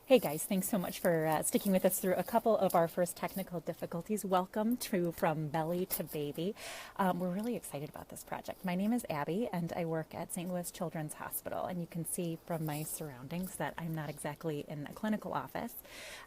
Hey guys, thanks so much for sticking with us through a couple of our first technical difficulties. Welcome to From Belly to Baby. We're really excited about this project. My name is Abby and I work at St. Louis Children's Hospital, and you can see from my surroundings that I'm not exactly in a clinical office.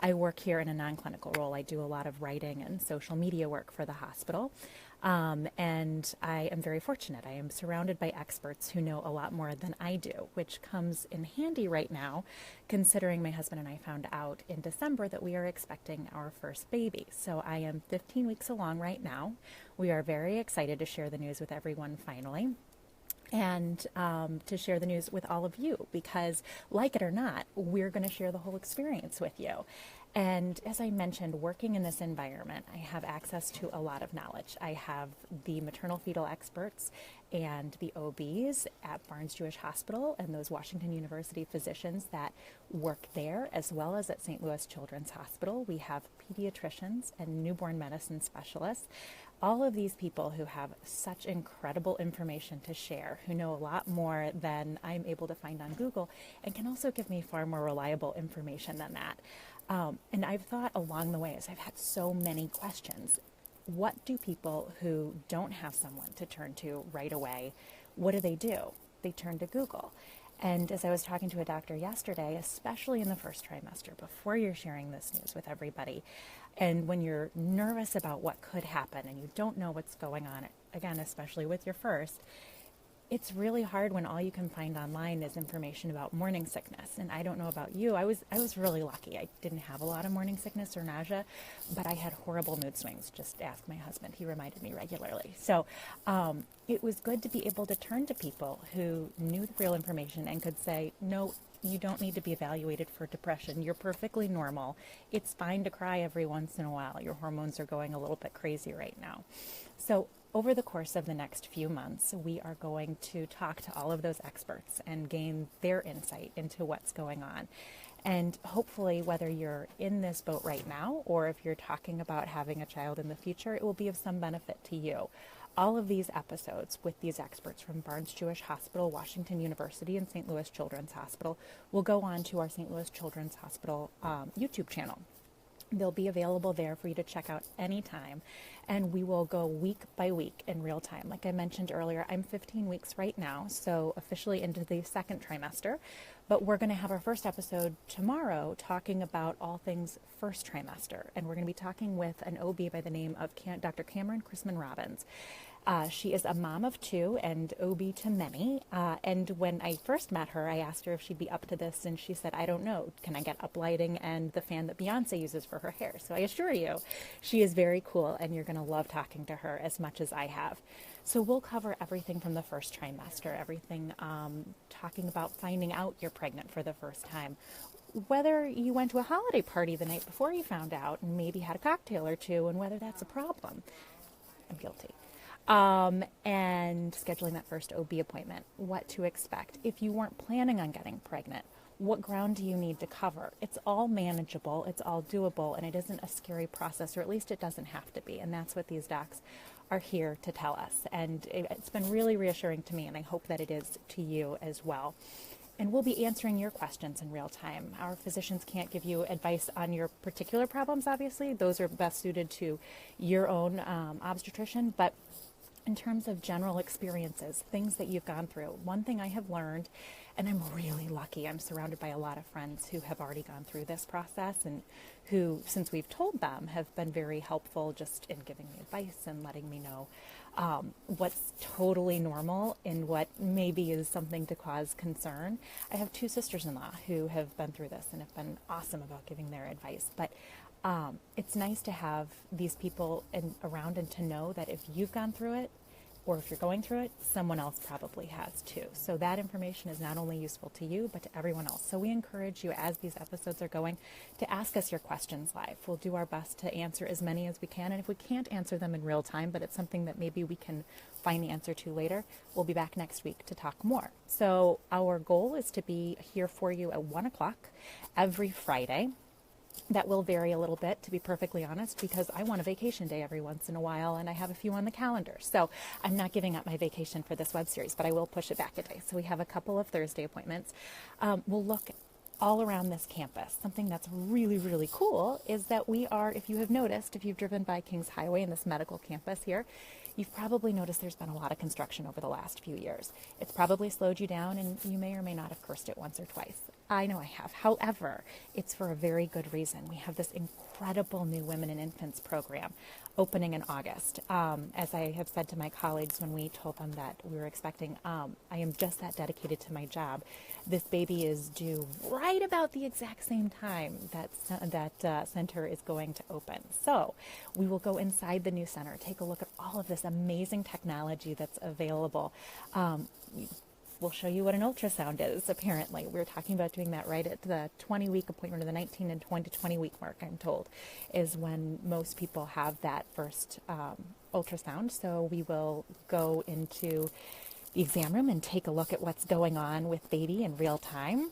I work here in a non-clinical role. I do a lot of writing and social media work for the hospital. And I am very fortunate. I am surrounded by experts who know a lot more than I do, which comes in handy right now, considering my husband and I found out in December that we are expecting our first baby. So I am 15 weeks along right now. We are very excited to share the news with everyone finally. And to share the news with all of you, because like it or not, we're going to share the whole experience with you. And as I mentioned, working in this environment, I have access to a lot of knowledge. I have the maternal fetal experts and the OBs at Barnes Jewish Hospital and those Washington University physicians that work there, as well as at St. Louis Children's Hospital. We have pediatricians and newborn medicine specialists. All of these people who have such incredible information to share, who know a lot more than I'm able to find on Google, and can also give me far more reliable information than that. And I've thought along the way, as I've had so many questions, what do people who don't have someone to turn to right away, what do? They turn to Google. And as I was talking to a doctor yesterday, especially in the first trimester, before you're sharing this news with everybody, and when you're nervous about what could happen and you don't know what's going on, again, especially with your first, it's really hard when all you can find online is information about morning sickness. And I don't know about you. I was really lucky. I didn't have a lot of morning sickness or nausea, but I had horrible mood swings. Just ask my husband. He reminded me regularly. So it was good to be able to turn to people who knew the real information and could say, no, you don't need to be evaluated for depression. You're perfectly normal. It's fine to cry every once in a while. Your hormones are going a little bit crazy right now. So over the course of the next few months, we are going to talk to all of those experts and gain their insight into what's going on. And hopefully, whether you're in this boat right now or if you're talking about having a child in the future, it will be of some benefit to you. All of these episodes with these experts from Barnes Jewish Hospital, Washington University, and St. Louis Children's Hospital will go on to our St. Louis Children's Hospital YouTube channel. They'll be available there for you to check out anytime. And we will go week by week in real time. Like I mentioned earlier, I'm 15 weeks right now, so officially into the second trimester. But we're going to have our first episode tomorrow talking about all things first trimester. And we're going to be talking with an OB by the name of Dr. Cameron Chrisman Robbins. She is a mom of two and OB to many. And when I first met her, I asked her if she'd be up to this, and she said, I don't know. Can I get up lighting and the fan that Beyonce uses for her hair? So I assure you, she is very cool, and you're going to love talking to her as much as I have. So we'll cover everything from the first trimester, everything talking about finding out you're pregnant for the first time, whether you went to a holiday party the night before you found out and maybe had a cocktail or two, and whether that's a problem. I'm guilty. And scheduling that first OB appointment, what to expect. If you weren't planning on getting pregnant, what ground do you need to cover? It's all manageable, it's all doable, and it isn't a scary process, or at least it doesn't have to be. And that's what these docs are here to tell us. And it's been really reassuring to me, and I hope that it is to you as well. And we'll be answering your questions in real time. Our physicians can't give you advice on your particular problems, obviously. Those are best suited to your own obstetrician, but in terms of general experiences, things that you've gone through, one thing I have learned, and I'm really lucky, I'm surrounded by a lot of friends who have already gone through this process and who, since we've told them, have been very helpful just in giving me advice and letting me know what's totally normal and what maybe is something to cause concern. I have two sisters-in-law who have been through this and have been awesome about giving their advice. But it's nice to have these people around and to know that if you've gone through it, or if you're going through it, someone else probably has too. So that information is not only useful to you, but to everyone else. So we encourage you, as these episodes are going, to ask us your questions live. We'll do our best to answer as many as we can. And if we can't answer them in real time, but it's something that maybe we can find the answer to later, we'll be back next week to talk more. So our goal is to be here for you at 1 o'clock every Friday. That will vary a little bit, to be perfectly honest, because I want a vacation day every once in a while, and I have a few on the calendar. So I'm not giving up my vacation for this web series, but I will push it back a day. So we have a couple of Thursday appointments. We'll look all around this campus. Something that's really, really cool is that we are, if you have noticed, if you've driven by Kings Highway in this medical campus here, you've probably noticed there's been a lot of construction over the last few years. It's probably slowed you down, and you may or may not have cursed it once or twice. I know I have. However, it's for a very good reason. We have this incredible new Women and Infants program opening in August. As I have said to my colleagues when we told them that we were expecting, I am just that dedicated to my job. This baby is due right about the exact same time that center is going to open. So we will go inside the new center, take a look at all of this amazing technology that's available. We'll show you what an ultrasound is, apparently. We're talking about doing that right at the 20-week appointment, or the 19 and 20-week mark, I'm told, is when most people have that first ultrasound. So we will go into the exam room and take a look at what's going on with baby in real time.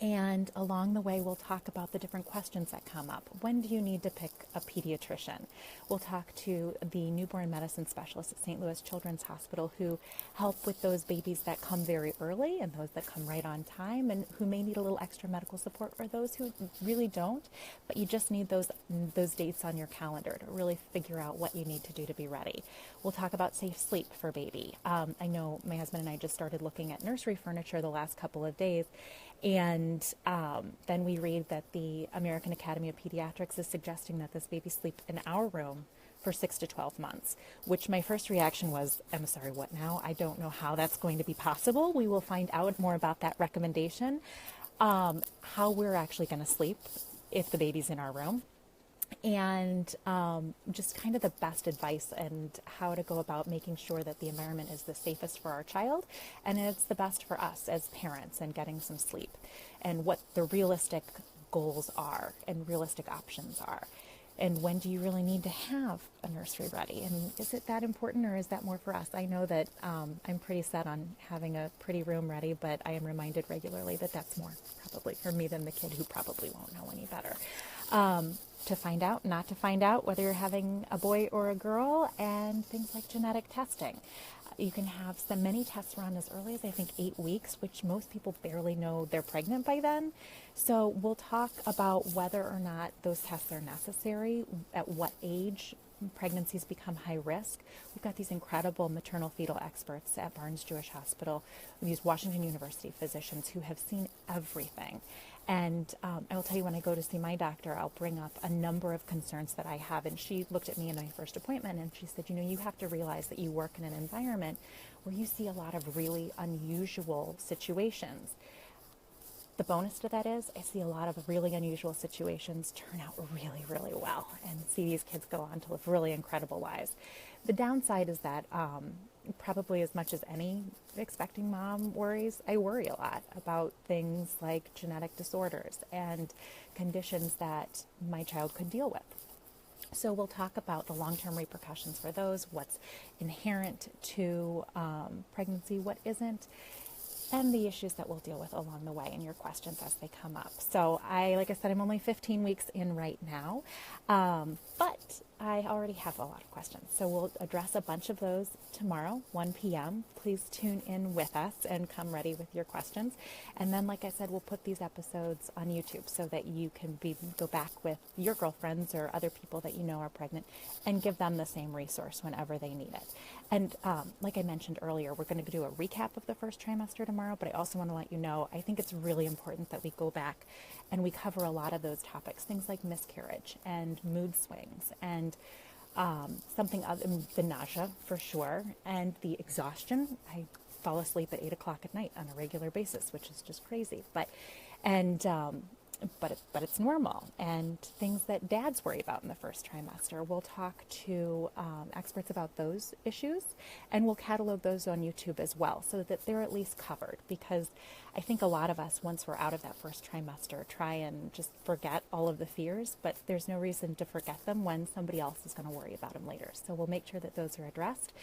And along the way, we'll talk about the different questions that come up. When do you need to pick a pediatrician? We'll talk to the newborn medicine specialist at St. Louis Children's Hospital who help with those babies that come very early and those that come right on time and who may need a little extra medical support, or those who really don't, but you just need those dates on your calendar to really figure out what you need to do to be ready. We'll talk about safe sleep for baby. I know my husband and I just started looking at nursery furniture the last couple of days, and then we read that the American Academy of Pediatrics is suggesting that this baby sleep in our room for 6 to 12 months, which my first reaction was, I'm sorry, what now? I don't know how that's going to be possible. We will find out more about that recommendation, how we're actually going to sleep if the baby's in our room, and just kind of the best advice and how to go about making sure that the environment is the safest for our child and it's the best for us as parents, and getting some sleep, and what the realistic goals are and realistic options are. And when do you really need to have a nursery ready? And is it that important, or is that more for us? I know that I'm pretty set on having a pretty room ready, but I am reminded regularly that that's more probably for me than the kid, who probably won't know any better. To find out, not to find out, whether you're having a boy or a girl, and things like genetic testing. You can have many tests run as early as, I think, 8 weeks, which most people barely know they're pregnant by then. So we'll talk about whether or not those tests are necessary, at what age pregnancies become high risk. We've got these incredible maternal fetal experts at Barnes Jewish Hospital, these Washington University physicians who have seen everything. And I will tell you, when I go to see my doctor, I'll bring up a number of concerns that I have. And she looked at me in my first appointment and she said, you have to realize that you work in an environment where you see a lot of really unusual situations. The bonus to that is I see a lot of really unusual situations turn out really, really well, and see these kids go on to live really incredible lives. The downside is that probably as much as any expecting mom worries, I worry a lot about things like genetic disorders and conditions that my child could deal with. So we'll talk about the long-term repercussions for those, what's inherent to pregnancy, what isn't, and the issues that we'll deal with along the way, and your questions as they come up. So like I said, I'm only 15 weeks in right now, but I already have a lot of questions. So we'll address a bunch of those tomorrow, 1 p.m. Please tune in with us and come ready with your questions. And then, like I said, we'll put these episodes on YouTube so that you can go back with your girlfriends or other people that you know are pregnant and give them the same resource whenever they need it. And like I mentioned earlier, we're going to do a recap of the first trimester tomorrow, but I also want to let you know, I think it's really important that we go back and we cover a lot of those topics, things like miscarriage and mood swings and something other, the nausea for sure, and the exhaustion. I fall asleep at 8 o'clock at night on a regular basis, which is just crazy. But it's normal, and things that dads worry about in the first trimester. We'll talk to experts about those issues, and we'll catalog those on YouTube as well so that they're at least covered, because I think a lot of us, once we're out of that first trimester, try and just forget all of the fears, but there's no reason to forget them when somebody else is going to worry about them later. So we'll make sure that those are addressed,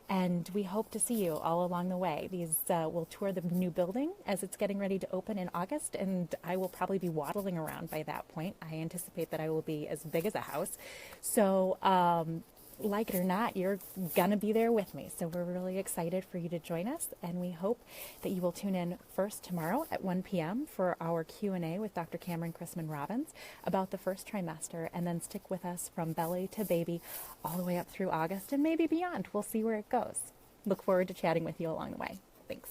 and we hope to see you all along the way. We'll tour the new building as it's getting ready to open in August, and I will probably be waddling around by that point. I anticipate that I will be as big as a house. So like it or not, you're going to be there with me. So we're really excited for you to join us, and we hope that you will tune in first tomorrow at 1 p.m. for our Q&A with Dr. Cameron Chrisman Robbins about the first trimester, and then stick with us from belly to baby all the way up through August and maybe beyond. We'll see where it goes. Look forward to chatting with you along the way. Thanks.